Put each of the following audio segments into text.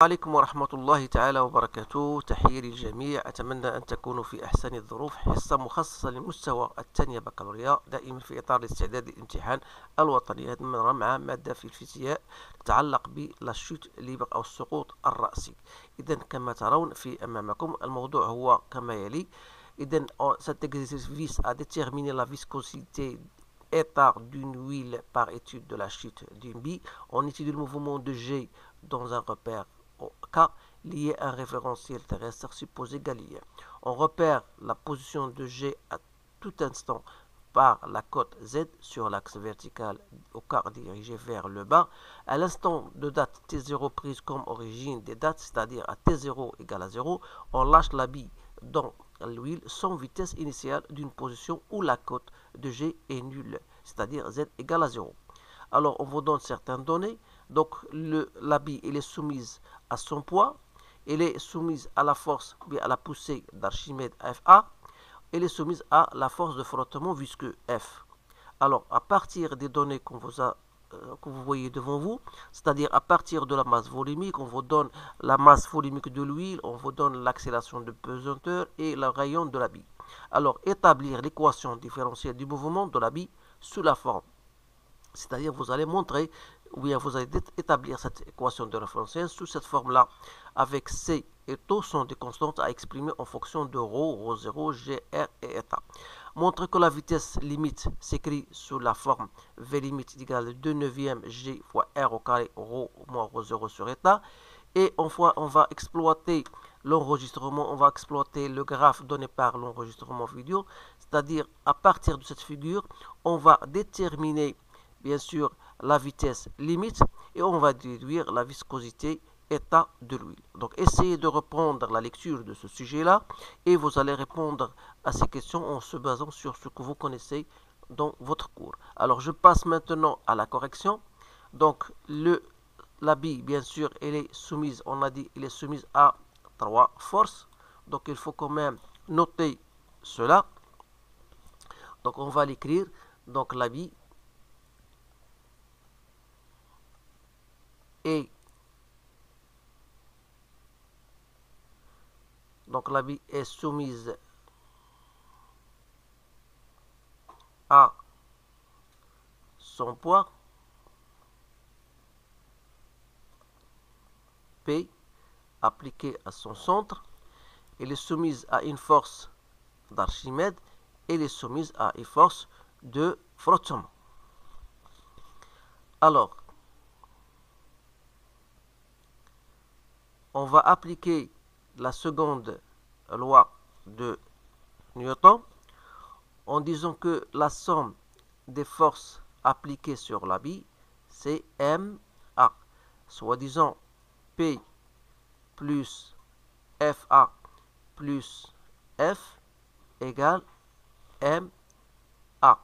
عليكم ورحمة الله تعالى وبركاته. تحية للجميع، أتمنى أن تكونوا في أحسن الظروف. حصة مخصصة لمستوى الثانية بكالوريا، دائما في إطار الاستعداد للامتحان الوطني. هذه المرة مع مادة في الفيزياء تتعلق بالشوت ليبر أو السقوط الرأسي. إذا كما ترون في أمامكم الموضوع هو كما يلي. إذا cet exercice vise à déterminer la viscosité état d'une huile par étude de la chute d'une bille. On étudie le mouvement de G dans un repère K lié à un référentiel terrestre supposé galiléen. On repère la position de G à tout instant par la cote Z sur l'axe vertical au quart dirigé vers le bas. À l'instant de date T0 prise comme origine des dates, c'est-à-dire à T0 égale à 0, on lâche la bille dans l'huile sans vitesse initiale d'une position où la cote de G est nulle, c'est-à-dire Z égale à 0. Alors on vous donne certaines données. Donc la bille elle est soumise à son poids, elle est soumise à la force, bien à la poussée d'Archimède FA, elle est soumise à la force de frottement visqueux F. Alors à partir des données que vous voyez devant vous, c'est-à-dire à partir de la masse volumique, on vous donne la masse volumique de l'huile, on vous donne l'accélération de pesanteur et le rayon de la bille. Alors établir l'équation différentielle du mouvement de la bille sous la forme. C'est-à-dire vous allez montrer, ou bien vous allez établir cette équation de référentiel sous cette forme-là, avec C et τ sont des constantes à exprimer en fonction de ρ, ρ0, G, R et état. Montrer que la vitesse limite s'écrit sous la forme V limite égale 2 neuvième G fois R au carré, ρ moins ρ0 sur état. Et enfin, on va exploiter l'enregistrement, on va exploiter le graphe donné par l'enregistrement vidéo, c'est-à-dire à partir de cette figure, on va déterminer bien sûr la vitesse limite et on va déduire la viscosité état de l'huile. Donc essayez de reprendre la lecture de ce sujet-là et vous allez répondre à ces questions en se basant sur ce que vous connaissez dans votre cours. Alors je passe maintenant à la correction. Donc la bille, bien sûr, elle est soumise, on a dit, elle est soumise à 3 forces. Donc il faut quand même noter cela. Donc on va l'écrire. Donc la bille est soumise à son poids P appliqué à son centre. Elle est soumise à une force d'Archimède. Elle est soumise à une force de frottement. Alors, on va appliquer la seconde loi de Newton en disant que la somme des forces appliquées sur la bille, c'est MA, soit disant P plus FA plus F égale MA,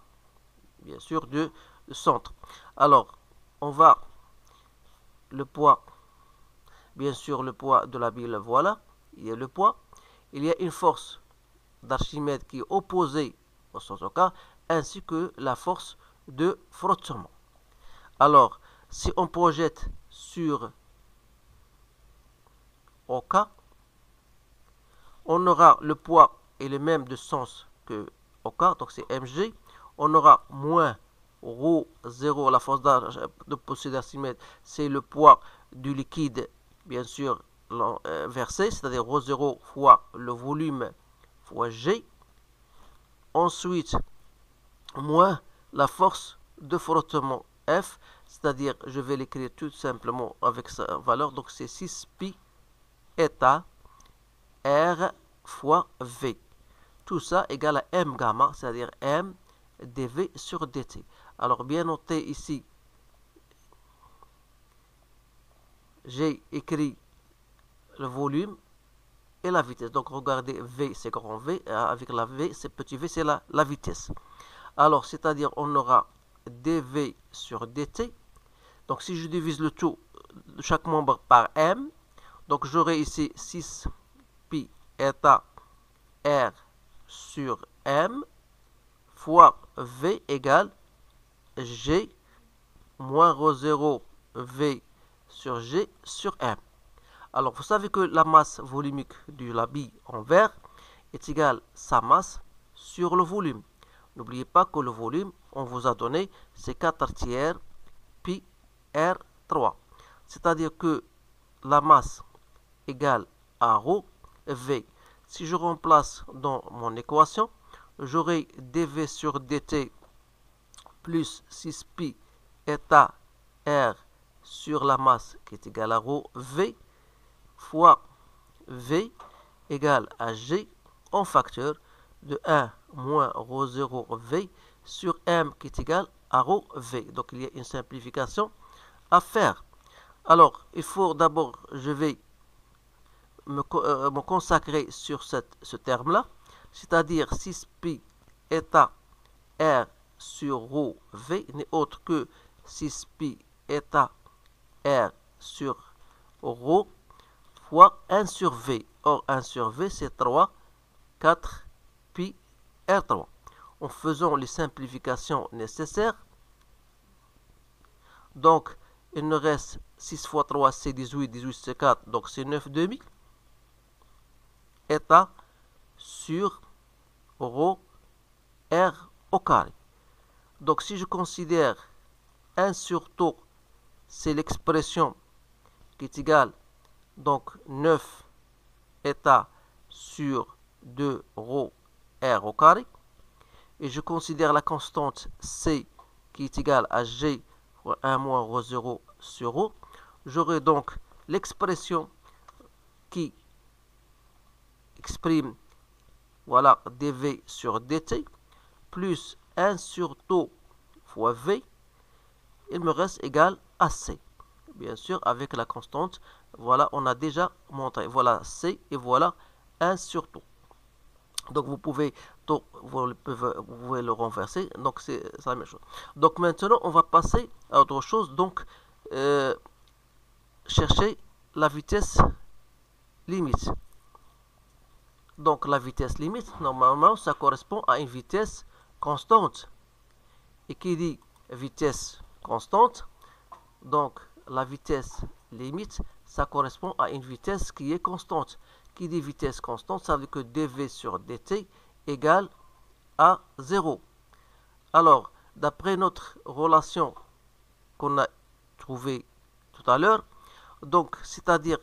bien sûr, de centre. Alors, on va le poids, bien sûr, le poids de la bille, voilà, il y a le poids. Il y a une force d'Archimède qui est opposée au sens OK, ainsi que la force de frottement. Alors, si on projette sur OK, on aura le poids est le même de sens que OK, donc c'est mg. On aura moins ρ0, la force de poussée d'Archimède, c'est le poids du liquide, bien sûr, versé, c'est-à-dire ρ0 fois le volume fois G. Ensuite, moins la force de frottement F, c'est-à-dire, je vais l'écrire tout simplement avec sa valeur, donc c'est 6 pi état R fois V. Tout ça égale à M gamma, c'est-à-dire M dV sur dt. Alors, bien noté ici, j'ai écrit le volume et la vitesse. Donc, regardez, V, c'est grand V, avec la V, c'est petit v, c'est la vitesse. Alors, c'est-à-dire, on aura dV sur dt. Donc, si je divise le tout de chaque membre par M, donc j'aurai ici 6 pi état R sur M fois V égale G moins ρ0 V sur G sur M. Alors, vous savez que la masse volumique de la bille en verre est égale à sa masse sur le volume. N'oubliez pas que le volume, on vous a donné, c'est 4 tiers pi R3. C'est-à-dire que la masse égale à ρ V. Si je remplace dans mon équation, j'aurai dV sur dt plus 6 pi eta R sur la masse qui est égale à ρ V fois V égale à G en facteur de 1 moins ρ0 V sur M qui est égal à ρ V. Donc il y a une simplification à faire. Alors, il faut d'abord, je vais me consacrer sur ce terme-là, c'est-à-dire 6 pi eta R sur ρ V n'est autre que 6 pi eta R sur ρ fois 1 sur V. Or, 1 sur V, c'est 3, 4 pi R3. En faisant les simplifications nécessaires, donc, il nous reste 6 fois 3, c'est 18, 18 c'est 4, donc c'est 9 demi. Eta sur ρ R au carré. Donc, si je considère 1 sur tau, c'est l'expression qui est égale, donc 9 eta sur 2 ρ R au carré. Et je considère la constante C qui est égale à G fois 1 moins ρ0 sur ρ. J'aurai donc l'expression qui exprime, voilà, dV sur dt plus 1 sur tau fois V. Il me reste égal à C. Bien sûr, avec la constante, voilà, on a déjà montré. Voilà C et voilà 1 sur tau. Donc vous pouvez le renverser. Donc c'est la même chose. Donc maintenant, on va passer à autre chose. Donc, chercher la vitesse limite. Donc la vitesse limite, normalement, ça correspond à une vitesse constante. Et qui dit vitesse constante, donc la vitesse limite, ça correspond à une vitesse qui est constante. Qui dit vitesse constante, ça veut dire que dv sur dt égale à 0. Alors, d'après notre relation qu'on a trouvée tout à l'heure, donc c'est-à-dire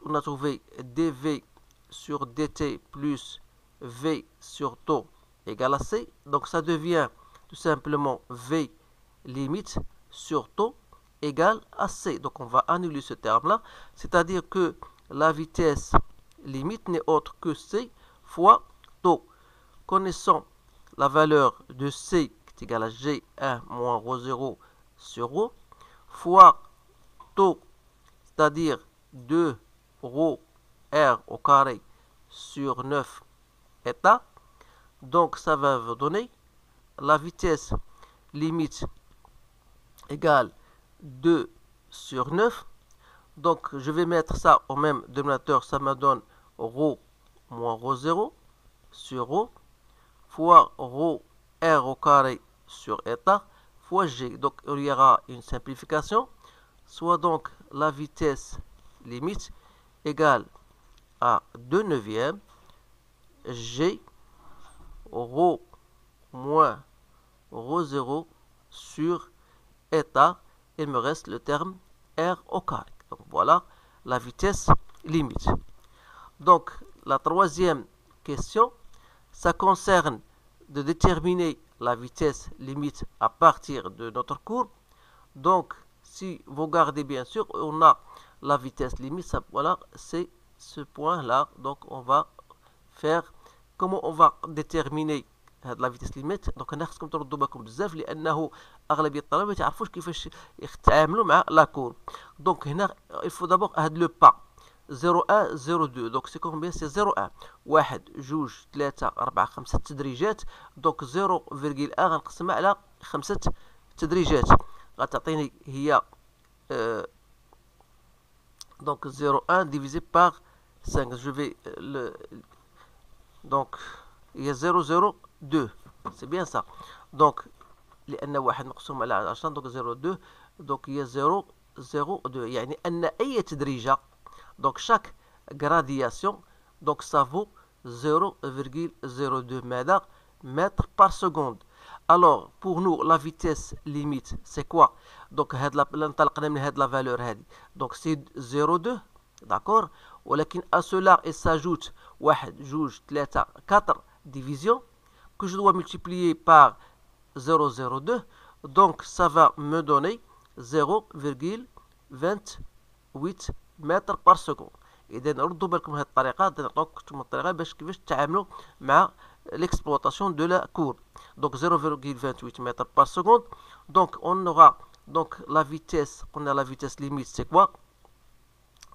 on a trouvé dv sur dt plus v sur tau égale à c, donc ça devient tout simplement v limite sur tau égale à c. Donc on va annuler ce terme-là, c'est-à-dire que la vitesse limite n'est autre que c fois tau. Connaissant la valeur de c qui est égale à g1 moins ρ0 sur ρ fois tau, c'est-à-dire 2 ρ r au carré sur 9 eta. Donc ça va vous donner la vitesse limite égale 2 sur 9. Donc je vais mettre ça au même dénominateur, ça me donne ρ moins ρ0 sur ρ fois ρ r au carré sur eta fois g. Donc il y aura une simplification, soit donc la vitesse limite égale à 2 neuvièmes g ρ moins ρ0 sur eta. Il me reste le terme r au carré. Donc voilà la vitesse limite. Donc la troisième question, ça concerne de déterminer la vitesse limite à partir de notre courbe. Donc si vous regardez bien sûr, on a la vitesse limite, ça, voilà, c'est ce point-là. Donc on va faire comment on va déterminer هاد لا فيتيس ليميت. دونك هنا خصكم تردوا بالكم بزاف لانه اغلبيه الطلبه ما تعرفوش كيفاش يتعاملوا مع لا كور. دونك هنا الفو دابور هاد لو با 0 1 0 2. دونك سي كومبيان؟ سي 0 1 1 2 3 4 5 تدريجات. دونك 0.1 غنقسمها على 5 تدريجات غتعطيني هي دونك 0 1 divisé par 5. je vais le donc il y a 0 0 2. c'est bien ça. donc لأن واحد مقسوم على 10 donc 0 2. donc il y a 0 0 2 يعني أن أي تدريجة Donc chaque gradation, donc ça vaut 0,02 mètres par seconde. Alors pour nous la vitesse limite c'est quoi? Donc la valeur donc c'est 0,2, d'accord. ولكن à cela il s'ajoute 1 2 3 4 divisions que je dois multiplier par 0,02, donc ça va me donner 0,28 mètres par seconde. إذا ردوا بالكم هذه الطريقة نعطيكم الطريقة باش كيفاش تتعاملوا مع l'exploitation de la courbe. Donc 0,28 mètres par seconde. Donc on aura donc la vitesse, on a la vitesse limite, c'est quoi?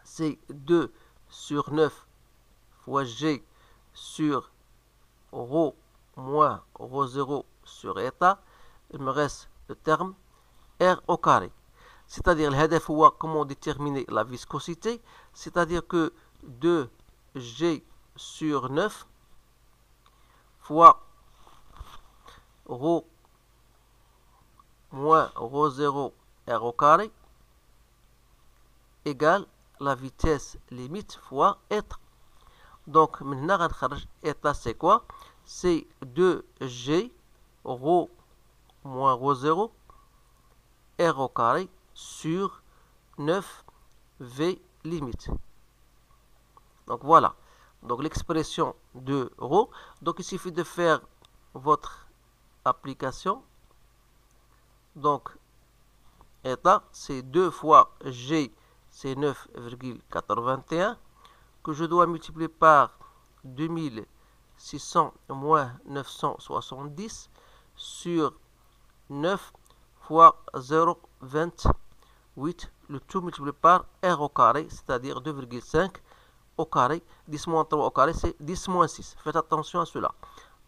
C'est 2 sur 9 fois g sur ρ moins ρ0 sur état. Il me reste le terme r au carré. C'est-à-dire الهدف هو comment déterminer la viscosité, c'est-à-dire que 2g sur 9 fois ρ moins ρ0 r au carré égale la vitesse limite fois état. Donc maintenant غنخرج état c'est quoi? C'est 2g ρ moins ρ0 r au carré sur 9v limite. Donc voilà, donc l'expression de ρ. Donc il suffit de faire votre application. Donc état c'est 2 fois g, c'est 9,81 que je dois multiplier par 2600 moins 970 sur 9 fois 0,28, le tout multiplié par r au carré, c'est-à-dire 2,5 au carré. 10 moins 3 au carré, c'est 10 moins 6. Faites attention à cela.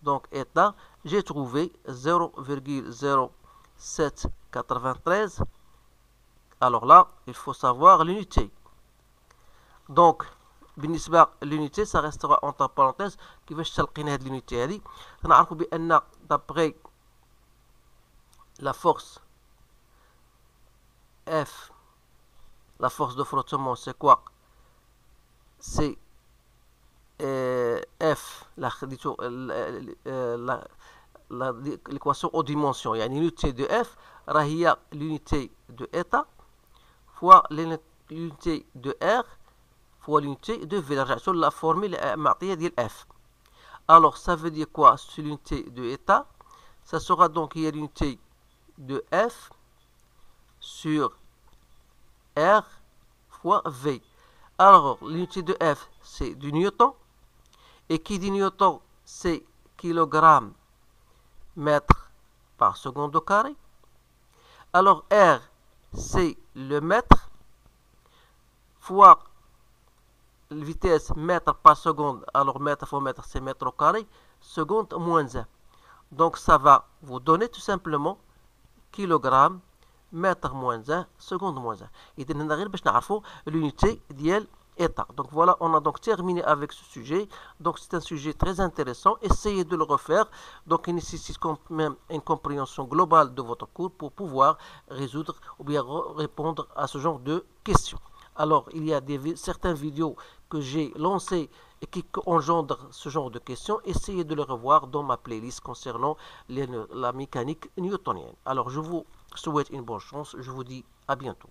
Donc état, j'ai trouvé 0,0793. Alors là, il faut savoir l'unité. Donc بالنسبة l'unité, ça restera entre parenthèses. كيفاش تلقينا هذه l'unité هذه؟ نعرفوا بأن d'après la force F, la force de frottement, c'est quoi? C'est F, l'équation aux dimensions. Il y a une unité de F, هي l'unité de état, fois l'unité de R, fois l'unité de V. Sur la formule معطية ديال F. Alors, ça veut dire quoi? C'est l'unité de état. Ça sera donc il y a l'unité de F sur R fois V. Alors, l'unité de F, c'est du newton. Et qui dit newton, c'est kilogramme mètre par seconde au carré. Alors, R, c'est le mètre fois la vitesse mètre par seconde. Alors, mètre fois mètre, c'est mètre au carré. Seconde moins 1. Donc, ça va vous donner tout simplement kilogramme mètre moins 1 seconde moins 1. إذا هنا غير باش نعرفوا l'unité ديال état. Donc voilà, on a donc terminé avec ce sujet. Donc c'est un sujet très intéressant. Essayez de le refaire. Donc il nécessite quand même une compréhension globale de votre cours pour pouvoir résoudre ou bien répondre à ce genre de questions. Alors il y a certaines vidéos que j'ai lancées et qui engendrent ce genre de questions. Essayez de les revoir dans ma playlist concernant la mécanique newtonienne. Alors je vous souhaite une bonne chance. Je vous dis à bientôt.